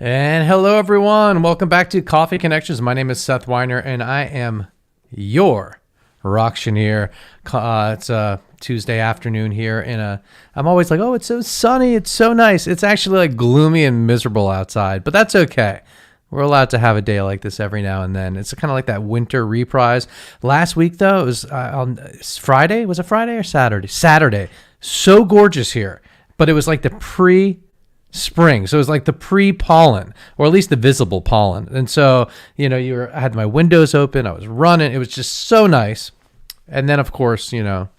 And hello, everyone. Welcome back to Coffee Connections. My name is Seth Weiner, and I am your Rocktioneer. It's a Tuesday afternoon here, and I'm always like, oh, it's so sunny. It's so nice. It's actually like gloomy and miserable outside, but that's okay. We're allowed to have a day like this every now and then. It's kind of like that winter reprise. Last week, though, it was on Friday. Was it Friday or Saturday? Saturday. So gorgeous here, but it was like the spring. So it was like the pre-pollen, or at least the visible pollen. And so, I had my windows open. I was running. It was just so nice. And then, of course, now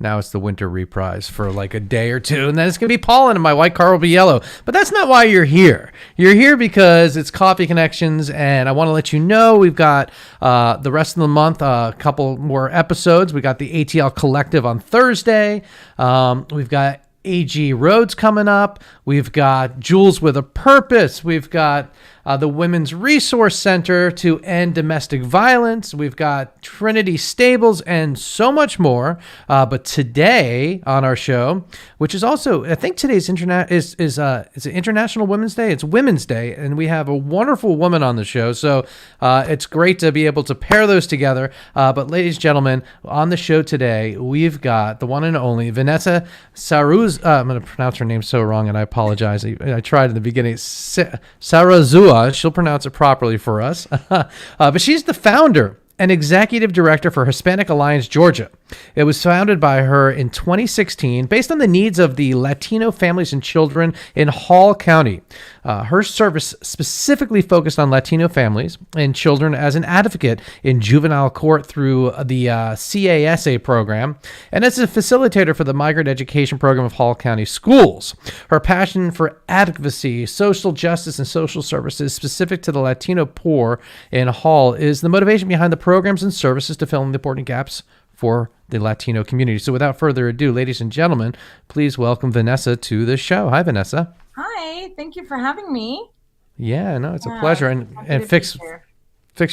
it's the winter reprise for like a day or two. And then it's going to be pollen and my white car will be yellow. But that's not why you're here. You're here because it's Coffee Connections. And I want to let you know we've got the rest of the month, a couple more episodes. We got the ATL Collective on Thursday. We've got AG Roads coming up. We've got Jewels with a Purpose. We've got the Women's Resource Center to end domestic violence. We've got Trinity Stables and so much more. But today on our show, which is also, I think today's is it International Women's Day? It's Women's Day, and we have a wonderful woman on the show. So it's great to be able to pair those together. But ladies and gentlemen, on the show today, we've got the one and only Vanessa Sarazúa. I'm going to pronounce her name so wrong, and I apologize. I tried in the beginning. Sarazúa. She'll pronounce it properly for us. But she's the founder and executive director for Hispanic Alliance Georgia. It was founded by her in 2016 based on the needs of the Latino families and children in Hall County. Her service specifically focused on Latino families and children as an advocate in juvenile court through the CASA program and as a facilitator for the migrant education program of Hall County schools. Her passion for advocacy, social justice, and social services specific to the Latino poor in Hall is the motivation behind the programs and services to fill in the important gaps for the Latino community. So without further ado, ladies and gentlemen, please welcome Vanessa to the show. Hi, Vanessa. Hi, thank you for having me. Yeah, no, it's a pleasure. And fix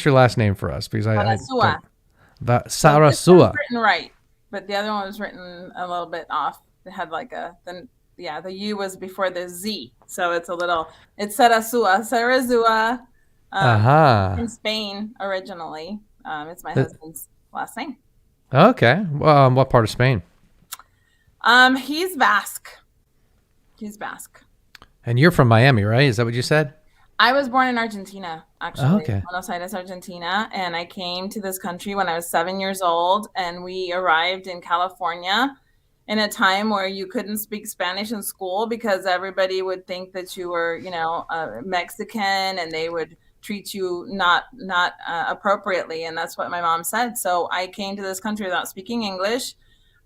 your last name for us because Sarazúa. Sarazúa. It's written right, but the other one was written a little bit off. It had like the U was before the Z, so it's Sarazúa. In Spain originally. It's my husband's last name. Okay. Well, what part of Spain? He's Basque. And you're from Miami, right? Is that what you said? I was born in Argentina, actually. Oh, okay. Buenos Aires, Argentina. And I came to this country when I was 7 years old. And we arrived in California in a time where you couldn't speak Spanish in school because everybody would think that you were, Mexican, and they would treat you not appropriately. And that's what my mom said. So I came to this country without speaking English.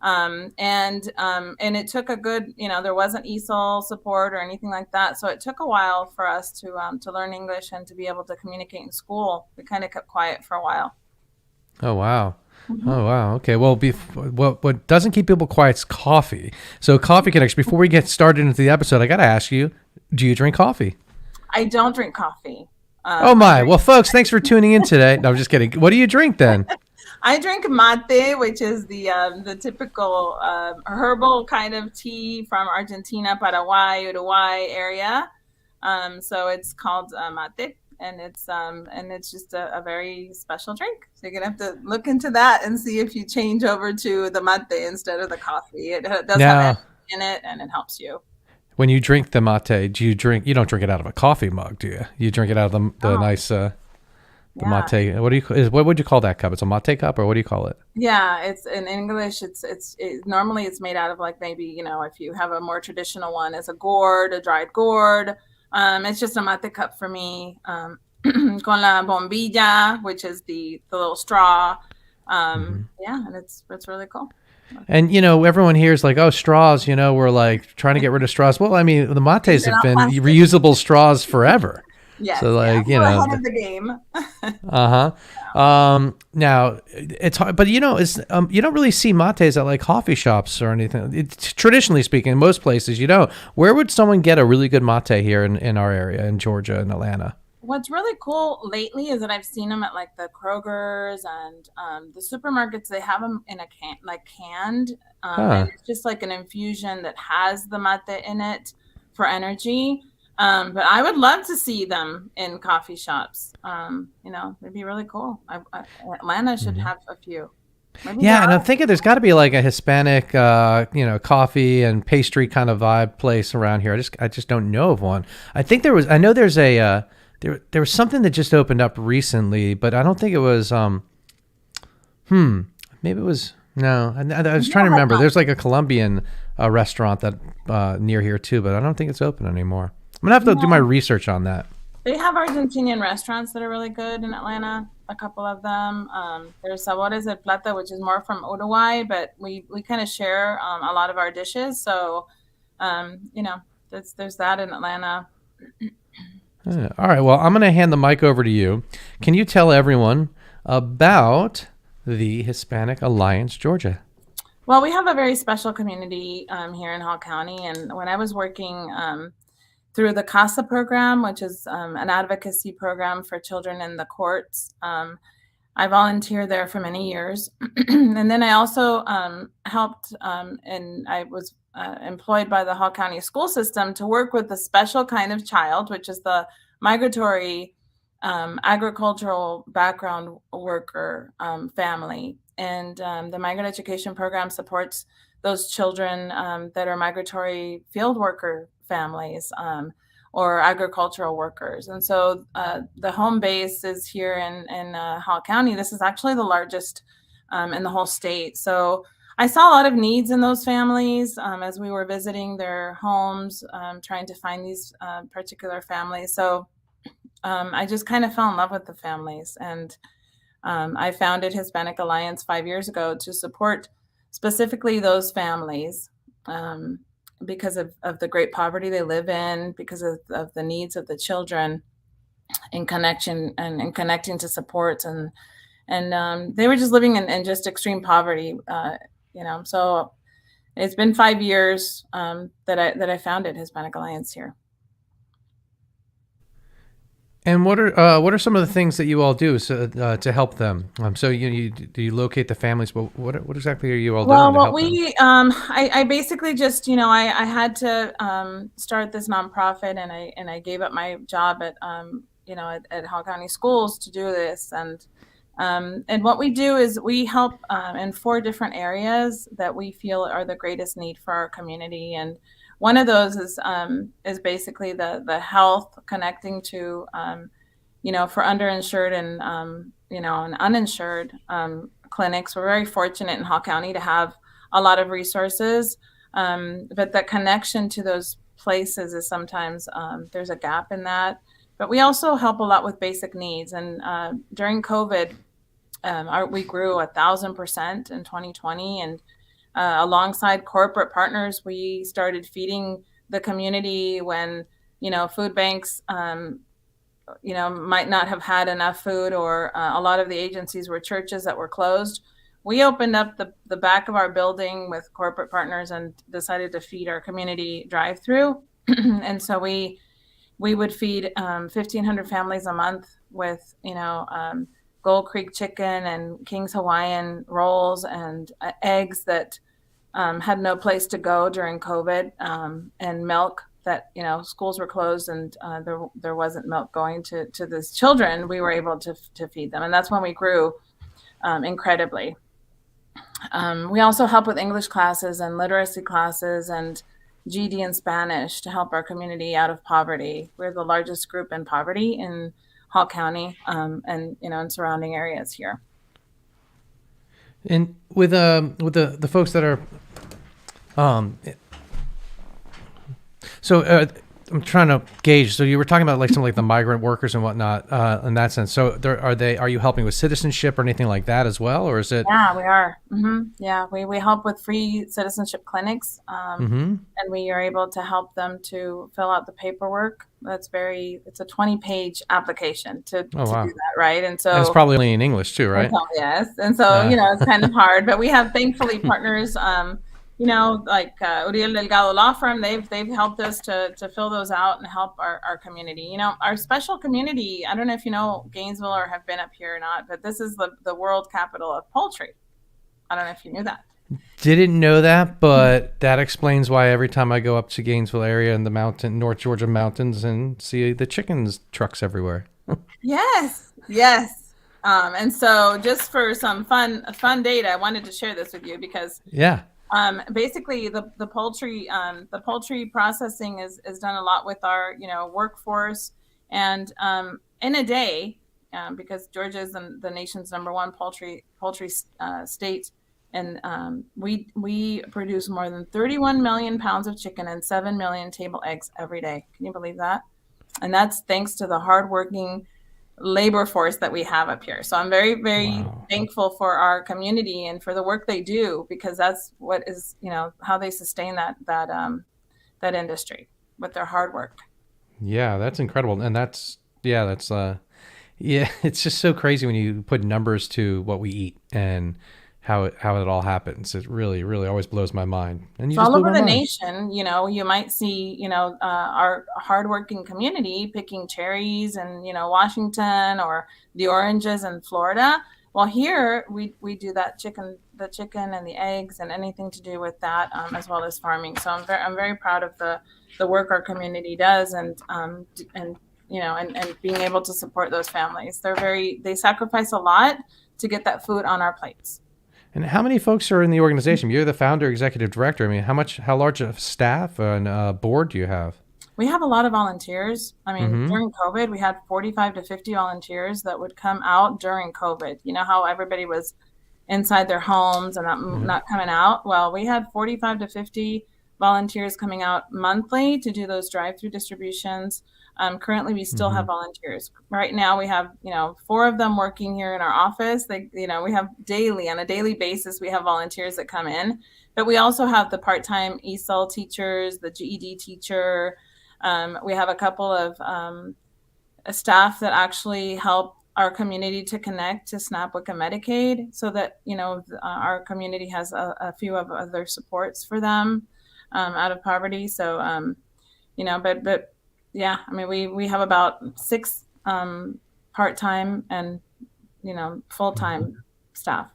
And it took a good, there wasn't ESOL support or anything like that. So it took a while for us to learn English and to be able to communicate in school. We kind of kept quiet for a while. Oh, wow. Mm-hmm. Oh, wow. Okay. Well, what doesn't keep people quiet is coffee. So Coffee Connection, before we get started into the episode, I got to ask you, do you drink coffee? I don't drink coffee. Oh my. Well, folks, thanks for tuning in today. No, I'm just kidding. What do you drink then? I drink mate, which is the typical herbal kind of tea from Argentina, Paraguay, Uruguay area. So it's called mate, and it's just a very special drink. So you're gonna have to look into that and see if you change over to the mate instead of the coffee. It does have in it, and it helps you. When you drink the mate, you don't drink it out of a coffee mug, do you? You drink it out of the nice mate. What would you call that cup? It's a mate cup, or what do you call it? Yeah, it's in English. Normally it's made out of like maybe if you have a more traditional one, it's a gourd, a dried gourd. It's just a mate cup for me. Con la bombilla, which is the little straw. And it's really cool. And, everyone here is like, oh, straws, we're like trying to get rid of straws. Well, I mean, the mates have been reusable straws forever. Yeah. So like, we're ahead of the game. Now it's hard, but you don't really see mates at like coffee shops or anything. Traditionally speaking, in most places, you don't. Where would someone get a really good mate here in our area, in Georgia and Atlanta? What's really cool lately is that I've seen them at like the Kroger's and the supermarkets. They have them in a canned. And it's just like an infusion that has the mate in it for energy. But I would love to see them in coffee shops. It'd be really cool. Atlanta should have a few. Maybe there Yeah, and I'm are. thinking there's got to be like a Hispanic, coffee and pastry kind of vibe place around here. I just don't know of one. I think there was. I know there's a there was something that just opened up recently, but I don't think it was. Maybe it was. No, I was trying to remember. There's like a Colombian restaurant that near here too, but I don't think it's open anymore. I'm gonna have to do my research on that. They have Argentinian restaurants that are really good in Atlanta. A couple of them. There's Sabores del Plata, which is more from Uruguay, but we kind of share a lot of our dishes. So, there's that in Atlanta. All right. Well, I'm going to hand the mic over to you. Can you tell everyone about the Hispanic Alliance Georgia? Well, we have a very special community here in Hall County, and when I was working through the CASA program, which is an advocacy program for children in the courts. I volunteered there for many years. And then I also helped, and I was employed by the Hall County school system to work with a special kind of child, which is the migratory agricultural background worker family. And the migrant education program supports those children that are migratory field worker families or agricultural workers. And so the home base is here in Hall County. This is actually the largest in the whole state. So I saw a lot of needs in those families as we were visiting their homes, trying to find these particular families. So I just kind of fell in love with the families. And I founded Hispanic Alliance 5 years ago to support specifically those families because of the great poverty they live in, because of the needs of the children in connection and connecting to supports. And they were just living in just extreme poverty, So it's been 5 years that I founded Hispanic Alliance here. And what are some of the things that you all do to help them? So do you locate the families? But what exactly are you all doing to help them? I basically just I had to start this nonprofit, and I gave up my job at at Hall County Schools to do this, and what we do is we help in 4 different areas that we feel are the greatest need for our community. And one of those is basically the health, connecting to for underinsured and uninsured clinics. We're very fortunate in Hall County to have a lot of resources, but that connection to those places is sometimes there's a gap in that. But we also help a lot with basic needs. And during COVID, we grew 1,000% in 2020, and alongside corporate partners, we started feeding the community when food banks might not have had enough food, or a lot of the agencies were churches that were closed. We opened up the back of our building with corporate partners and decided to feed our community drive-through. And so we would feed 1,500 families a month with Gold Creek chicken and King's Hawaiian rolls and eggs that had no place to go during COVID, and milk that schools were closed, and there wasn't milk going to these children. We were able to feed them, and that's when we grew incredibly. We also help with English classes and literacy classes and GD and Spanish to help our community out of poverty. We're the largest group in poverty in Hall County, and in surrounding areas here. And with the folks that are, I'm trying to gauge. So you were talking about some the migrant workers and whatnot in that sense. So are you helping with citizenship or anything like that as well, or is it? Yeah, we are. Yeah, we help with free citizenship clinics, and we are able to help them to fill out the paperwork. It's a 20-page application to do that, right? And so it's probably only in English too, right? Yes, and so it's kind of hard, but we have thankfully partners. Like Uriel Delgado Law Firm, they've helped us to fill those out and help our community. Our special community, I don't know if you know Gainesville or have been up here or not, but this is the world capital of poultry. I don't know if you knew that. Didn't know that, but that explains why every time I go up to Gainesville area in the North Georgia mountains and see the chickens trucks everywhere. Yes, yes. And so just for some fun data, I wanted to share this with you because Yeah. basically the poultry processing is done a lot with our workforce, and in a day, because Georgia is the nation's number one poultry state, and we produce more than 31 million pounds of chicken and 7 million table eggs every day. Can you believe that? And that's thanks to the hardworking labor force that we have up here. So I'm very, very Wow. thankful for our community and for the work they do, because that's what is, how they sustain that industry with their hard work. Yeah, that's incredible. And yeah, it's just so crazy when you put numbers to what we eat and how it all happens. It really, really always blows my mind. And you So just all blew over my the mind. nation, you might see, our hardworking community picking cherries in, Washington, or the oranges in Florida. Well, here we do the chicken and the eggs and anything to do with that, as well as farming. So I'm very proud of the work our community does, and being able to support those families. They sacrifice a lot to get that food on our plates. And how many folks are in the organization? You're the founder, executive director. I mean, how large of staff and board do you have? We have a lot of volunteers. I mean, Mm-hmm. during COVID, we had 45 to 50 volunteers that would come out during COVID. You know how everybody was inside their homes and Yeah. not coming out? Well, we had 45 to 50 volunteers coming out monthly to do those drive-through distributions. Currently, we still Mm-hmm. have volunteers. Right now, we have, four of them working here in our office. We have on a daily basis, we have volunteers that come in. But we also have the part-time ESOL teachers, the GED teacher. We have a couple of staff that actually help our community to connect to SNAP, WIC, and Medicaid, so that our community has a few of other supports for them out of poverty. So but yeah, I mean we have about six part-time and Mm-hmm. full-time staff.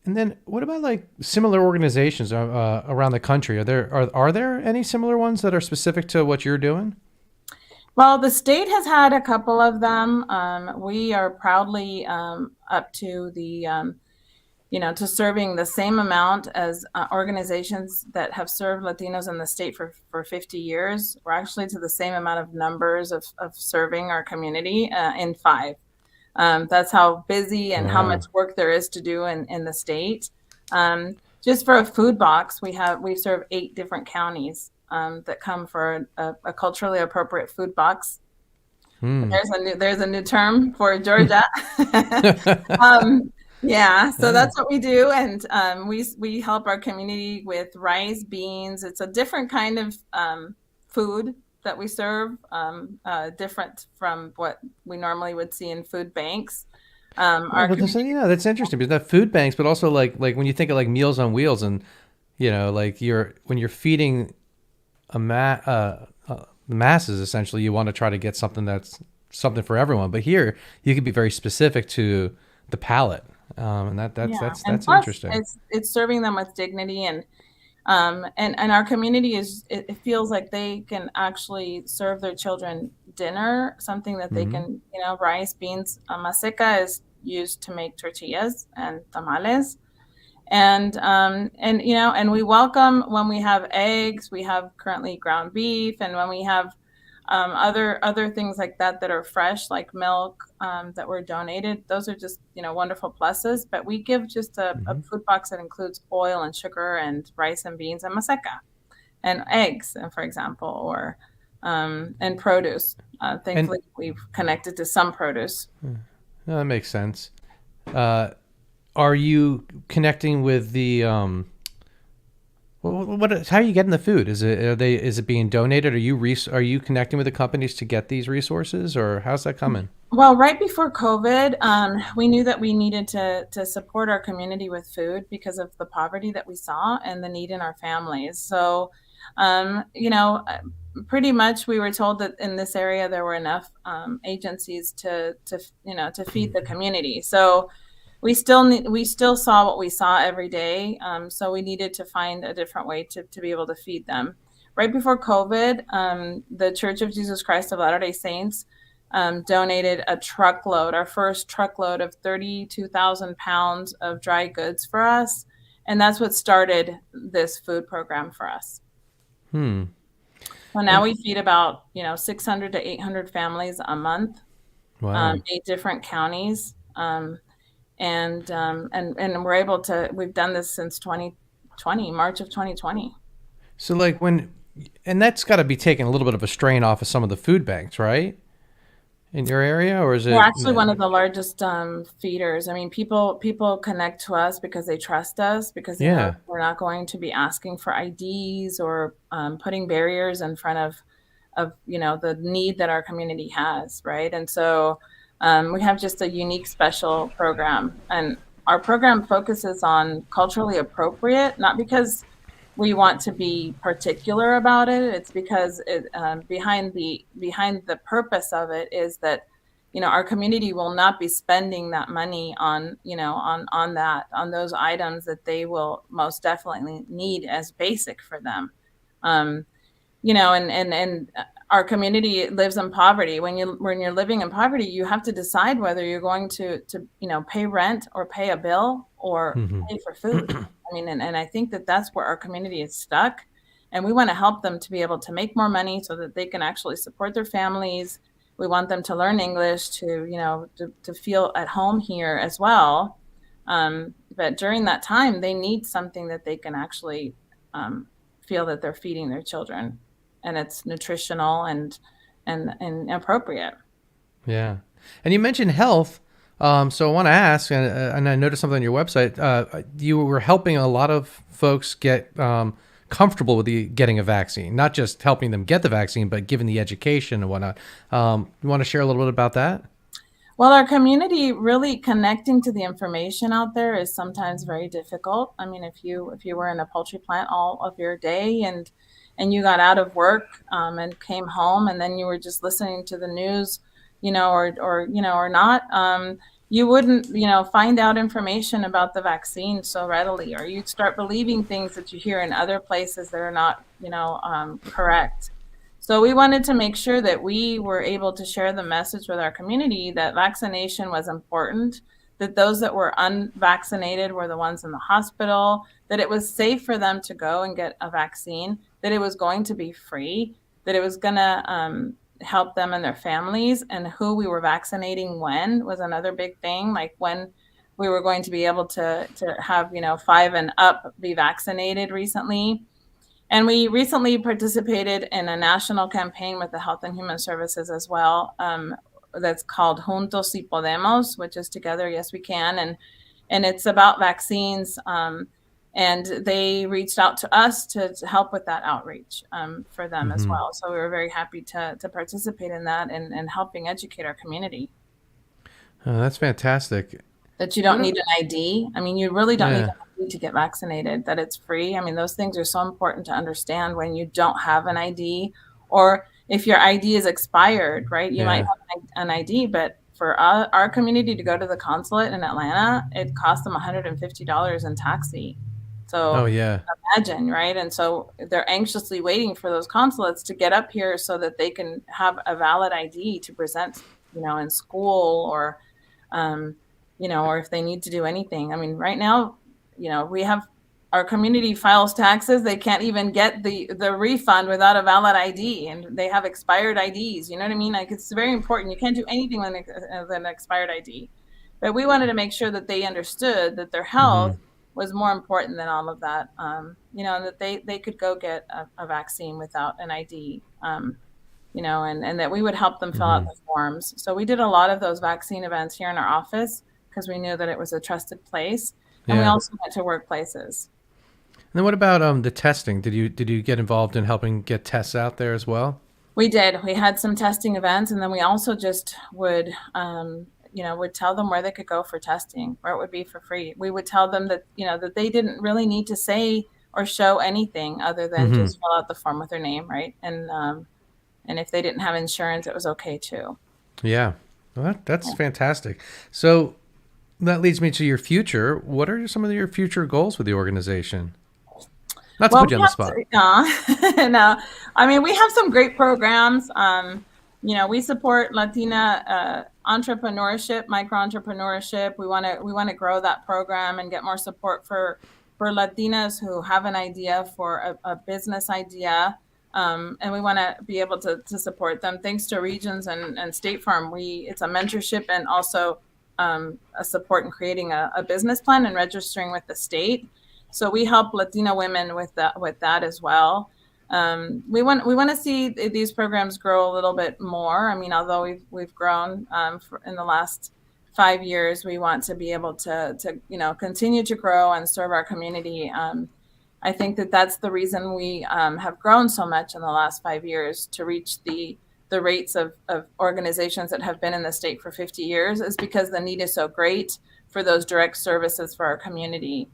And then what about like similar organizations around the country? Are there any similar ones that are specific to what you're doing? Well, the state has had a couple of them. We are proudly up to to serving the same amount as organizations that have served Latinos in the state for 50 years. We're actually to the same amount of numbers of serving our community in five. That's how busy and how much Wow. work there is to do in the state. Just for a food box, we serve 8 different counties that come for a culturally appropriate food box. Hmm. There's a new term for Georgia. um, yeah, so Yeah. that's what we do, and we help our community with rice, beans. It's a different kind of food that we serve, different from what we normally would see in food banks. Oh, Our but community, that's interesting because that food banks, but also like when you think of like Meals on Wheels and like when you're feeding the masses, essentially, you want to try to get something that's something for everyone. But here, you can be very specific to the palate, and yeah, and that's plus interesting. it's serving them with dignity, and our community it feels like they can actually serve their children dinner, something that they Hmm. can, rice, beans. Maseca is used to make tortillas and tamales, and we welcome when we have eggs. We have currently ground beef, and when we have other things like that are fresh, like milk, that were donated. Those are just wonderful pluses. But we give just a Hmm. food box that includes oil and sugar and rice and beans and maseca and eggs, for example, or and produce. And Thankfully, we've connected to some produce. that makes sense. Uh, are you connecting with the how are you getting the food? Is it being donated? Are you connecting with the companies to get these resources, or how's that coming? Well, right before COVID, we knew that we needed to support our community with food because of the poverty that we saw and the need in our families. So, um, you know, uh, pretty much we were told that in this area there were enough agencies to feed the community. So we still saw what we saw every day. So we needed to find a different way to be able to feed them. Right before COVID, the Church of Jesus Christ of Latter-day Saints donated a truckload, our first truckload of 32,000 pounds of dry goods for us. And that's what started this food program for us. Hmm. So now we feed about, 600 to 800 families a month, Wow. 8 different counties. And we're able to, we've done this since 2020, March of 2020. So like and that's got to be taking a little bit of a strain off of some of the food banks, right? In your area, or is We're it? actually one of the largest feeders. I mean, people connect to us because they trust us, because they know Yeah. we're not going to be asking for IDs or putting barriers in front of the need that our community has, right? And so we have just a unique special program, and our program focuses on culturally appropriate, not because we want to be particular about it. It's because behind the purpose of it is that our community will not be spending that money on on those items that they will most definitely need as basic for them. um, and our community lives in poverty. When you're living in poverty, you have to decide whether you're going to pay rent or pay a bill or Hmm. pay for food. I mean, and I think that that's where our community is stuck, and we want to help them to be able to make more money so that they can actually support their families. We want them to learn English, to feel at home here as well. But during that time, they need something that they can actually feel that they're feeding their children, and it's nutritional and appropriate. Yeah. And you mentioned health. So I want to ask, and I noticed something on your website. You were helping a lot of folks get comfortable with getting a vaccine, not just helping them get the vaccine, but giving the education and whatnot. You want to share a little bit about that? Well, our community really connecting to the information out there is sometimes very difficult. I mean, if you were in a poultry plant all of your day, and you got out of work and came home, and then you were just listening to the news, or not, you wouldn't find out information about the vaccine so readily, or you'd start believing things that you hear in other places that are not correct. So we wanted to make sure that we were able to share the message with our community that vaccination was important, that those that were unvaccinated were the ones in the hospital, that it was safe for them to go and get a vaccine, that it was going to be free, that it was going to help them and their families, and who we were vaccinating when was another big thing, like when we were going to be able to have 5 and up be vaccinated recently. And we recently participated in a national campaign with the Health and Human Services as well. That's called Juntos Si Podemos, which is Together Yes We Can, and it's about vaccines. And they reached out to us to help with that outreach for them as Hmm. well. So we were very happy to participate in that, and helping educate our community Oh, that's fantastic. that you don't What? need an ID. I mean, you really don't need Yeah. an ID to get vaccinated, that it's free. I mean, those things are so important to understand when you don't have an ID, or if your ID is expired, right? You might Yeah. have an ID, but for our community to go to the consulate in Atlanta, it cost them $150 in taxi. Oh, So yeah. imagine, right? And so they're anxiously waiting for those consulates to get up here so that they can have a valid ID to present, in school, um, or if they need to do anything. I mean, right now, we have our community files taxes. They can't even get the refund without a valid ID, and they have expired IDs. You know what I mean? Like, it's very important. You can't do anything with an expired ID. But we wanted to make sure that they understood that their Hmm. health was more important than all of that. And that they could go get a vaccine without an ID. And that we would help them fill out Hmm. the forms. So we did a lot of those vaccine events here in our office because we knew that it was a trusted place. And we Yeah. also went to workplaces. And then what about the testing? Did you get involved in helping get tests out there as well? We did. We had some testing events, and then we also just would tell them where they could go for testing, where it would be for free. We would tell them that, that they didn't really need to say or show anything other than Hmm. just fill out the form with their name, right? And if they didn't have insurance, it was okay too. Yeah. Well, that's Yeah. fantastic. So that leads me to your future. What are some of your future goals with the organization? Not to Well, put you on the spot. no, I mean, we have some great programs. We support Latina entrepreneurship, micro entrepreneurship. We want to grow that program and get more support for Latinas who have an idea for a business idea. And we want to be able to support them. Thanks to Regions and State Farm, it's a mentorship and also a support in creating a business plan and registering with the state. So we help Latina women with that as well. We want to see these programs grow a little bit more. I mean, although we've grown in the last 5 years, we want to be able to continue to grow and serve our community. I think that's the reason we have grown so much in the last 5 years to reach the rates of organizations that have been in the state for 50 years is because the need is so great for those direct services for our community.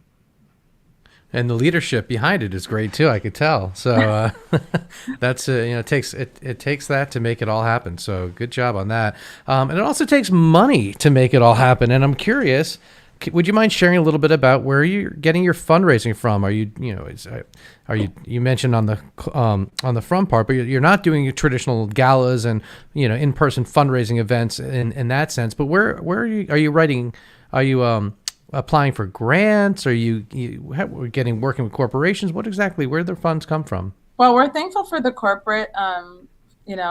And the leadership behind it is great too. I could tell. So that's it takes that to make it all happen. So good job on that. And it also takes money to make it all happen. And I'm curious, would you mind sharing a little bit about where you're getting your fundraising from? Are you you mentioned on the front part, but you're not doing your traditional galas and in-person fundraising events in that sense. But where are you writing? Are you applying for grants? Are you working with corporations? What exactly, where do the funds come from? Well, we're thankful for the corporate,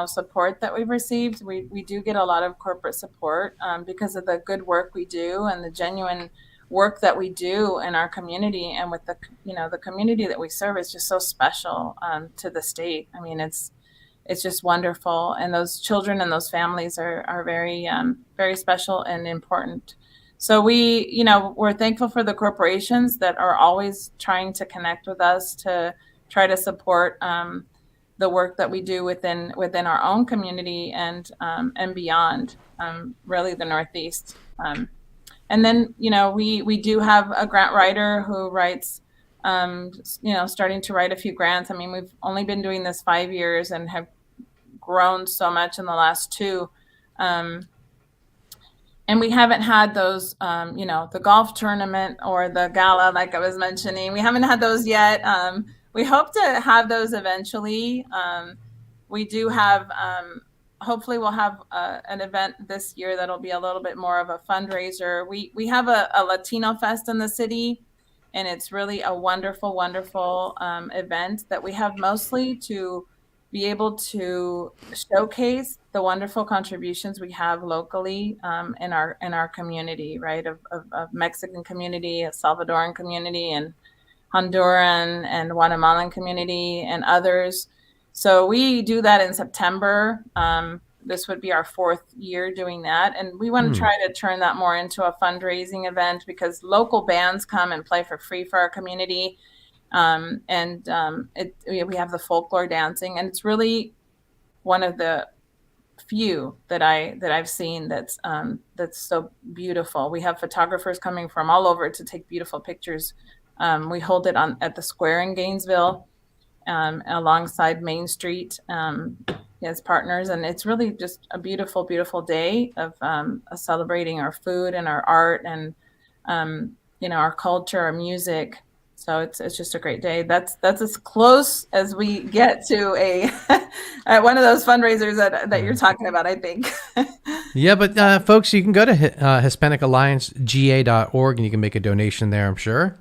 support that we've received. We do get a lot of corporate support because of the good work we do and the genuine work that we do in our community and with the community that we serve is just so special to the state. I mean, it's just wonderful. And those children and those families are very, very special and important. So we're thankful for the corporations that are always trying to connect with us to try to support the work that we do within our own community and beyond, really the Northeast. And then, we do have a grant writer who writes, starting to write a few grants. I mean, we've only been doing this 5 years and have grown so much in the last 2. And we haven't had those, the golf tournament or the gala, like I was mentioning. We haven't had those yet. We hope to have those eventually. We do have, hopefully we'll have an event this year that'll be a little bit more of a fundraiser. We have a Latino Fest in the city, and it's really a wonderful, wonderful event that we have mostly to be able to showcase the wonderful contributions we have locally in our community, right? Of Mexican community, a Salvadoran community, and Honduran and Guatemalan community, and others. So we do that in September. This would be our 4th year doing that, and we want to try to turn that more into a fundraising event because local bands come and play for free for our community. We have the folklore dancing, and it's really one of the few that I've seen that's so beautiful. We have photographers coming from all over to take beautiful pictures. We hold it at the square in Gainesville, alongside Main Street, as partners, and it's really just a beautiful, beautiful day of celebrating our food and our art and our culture, our music. So it's just a great day. That's as close as we get to a one of those fundraisers that you're talking about, I think. Yeah, but folks, you can go to Hispanic Alliance GA.org and you can make a donation there, I'm sure.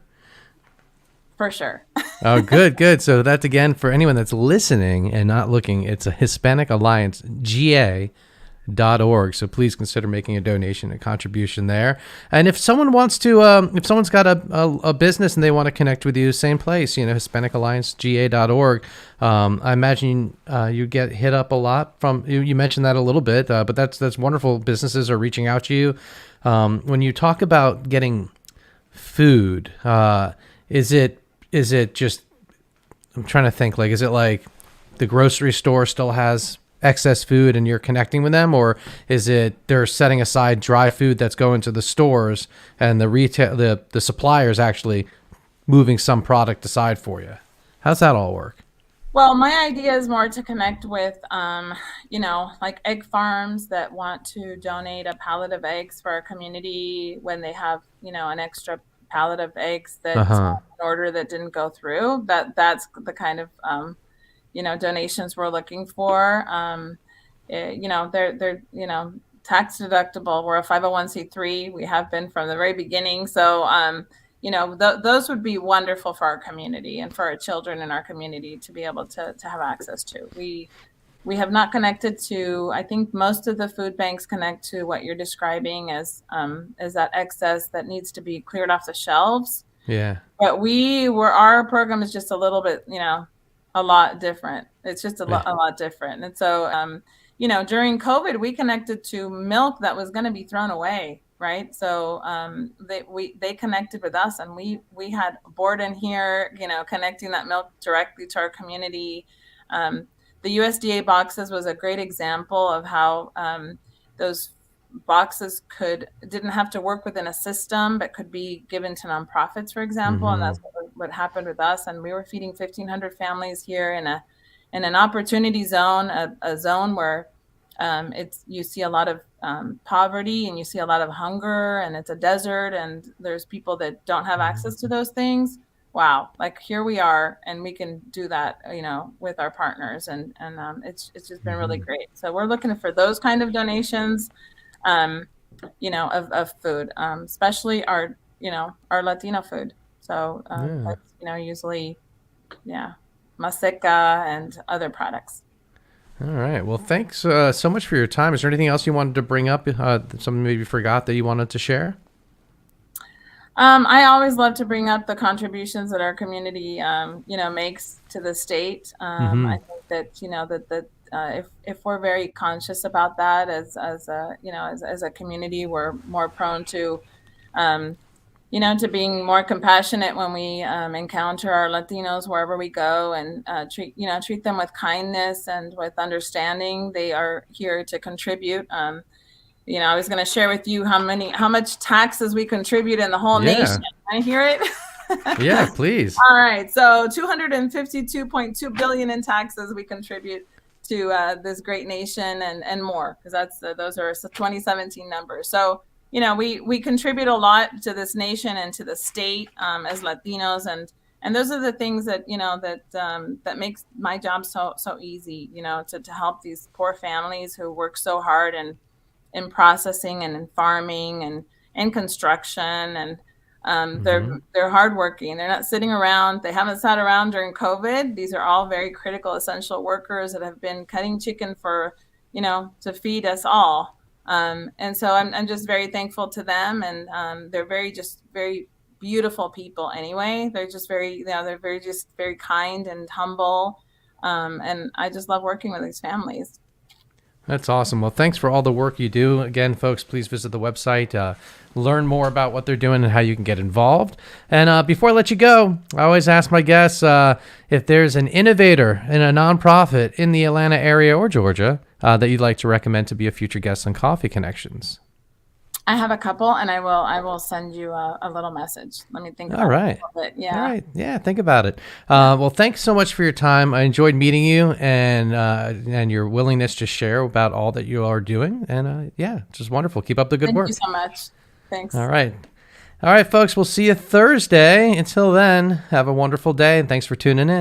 For sure. Oh, good. So that's, again, for anyone that's listening and not looking, it's a Hispanic Alliance GA.org. So please consider making a donation, a contribution there. And if someone wants to, if someone's got a business and they want to connect with you, same place, Hispanic Alliance GA.org. I imagine you get hit up a lot from, you mentioned that a little bit, but that's wonderful. Businesses are reaching out to you. When you talk about getting food, is it just, I'm trying to think, is it like the grocery store still has excess food and you're connecting with them, or is it they're setting aside dry food that's going to the stores and the suppliers actually moving some product aside for you? How's that all work? Well, my idea is more to connect with, like egg farms that want to donate a pallet of eggs for our community when they have, an extra pallet of eggs that's Uh-huh. an order that didn't go through. That's the kind of, donations we're looking for. They're tax deductible. We're a 501(c)(3). We have been from the very beginning. So, those would be wonderful for our community and for our children in our community to be able to have access to. We have not connected to. I think most of the food banks connect to what you're describing as that excess that needs to be cleared off the shelves. Yeah. But our program is just a little bit, a lot different. It's just a Yeah. lot different. And so, during COVID, we connected to milk that was going to be thrown away, right? So they connected with us, and we had a board in here, connecting that milk directly to our community. The USDA boxes was a great example of how those boxes didn't have to work within a system, but could be given to nonprofits, for example. And Mm-hmm. that's what happened with us. And we were feeding 1,500 families here in an opportunity zone, a zone where you see a lot of poverty, and you see a lot of hunger, and it's a desert, and there's people that don't have access to those things. Wow, like here we are, and we can do that, with our partners, and it's just been really Mm-hmm. great. So we're looking for those kind of donations, um, of food, especially our Latino food. So Yeah. that's, usually, yeah, maseca and other products. All right. Well, thanks so much for your time. Is there anything else you wanted to bring up? Something maybe you forgot that you wanted to share? I always love to bring up the contributions that our community, makes to the state. Mm-hmm. I think that, if we're very conscious about that as a, as a community, we're more prone to, um, to being more compassionate when we encounter our Latinos wherever we go, and treat them with kindness and with understanding. They are here to contribute. I was going to share with you how much taxes we contribute in the whole nation. Yeah. Can I hear it? Yeah, please. All right. So 252.2 billion in taxes we contribute to this great nation, and more, because those are 2017 numbers. So, we contribute a lot to this nation and to the state, as Latinos, and those are the things that, that makes my job so easy, to help these poor families who work so hard, and in processing, and in farming, and in construction, and Mm-hmm. they're hardworking. They're not sitting around. They haven't sat around during COVID. These are all very critical, essential workers that have been cutting chicken for, to feed us all. And so I'm just very thankful to them, and they're just very beautiful people. Anyway, they're just very kind and humble, and I just love working with these families. That's awesome. Well, thanks for all the work you do. Again, folks, please visit the website, learn more about what they're doing and how you can get involved. And before I let you go, I always ask my guests if there's an innovator in a nonprofit in the Atlanta area or Georgia that you'd like to recommend to be a future guest on Coffee Connections. I have a couple, and I will send you a little message. Let me think All about it right. a little bit. All Yeah. right. Yeah, think about it. Yeah. Well, thanks so much for your time. I enjoyed meeting you and your willingness to share about all that you are doing. And yeah, just wonderful. Keep up the good Thank you work. so much. All Thanks. right. All right, folks. We'll see you Thursday. Until then, have a wonderful day. And thanks for tuning in.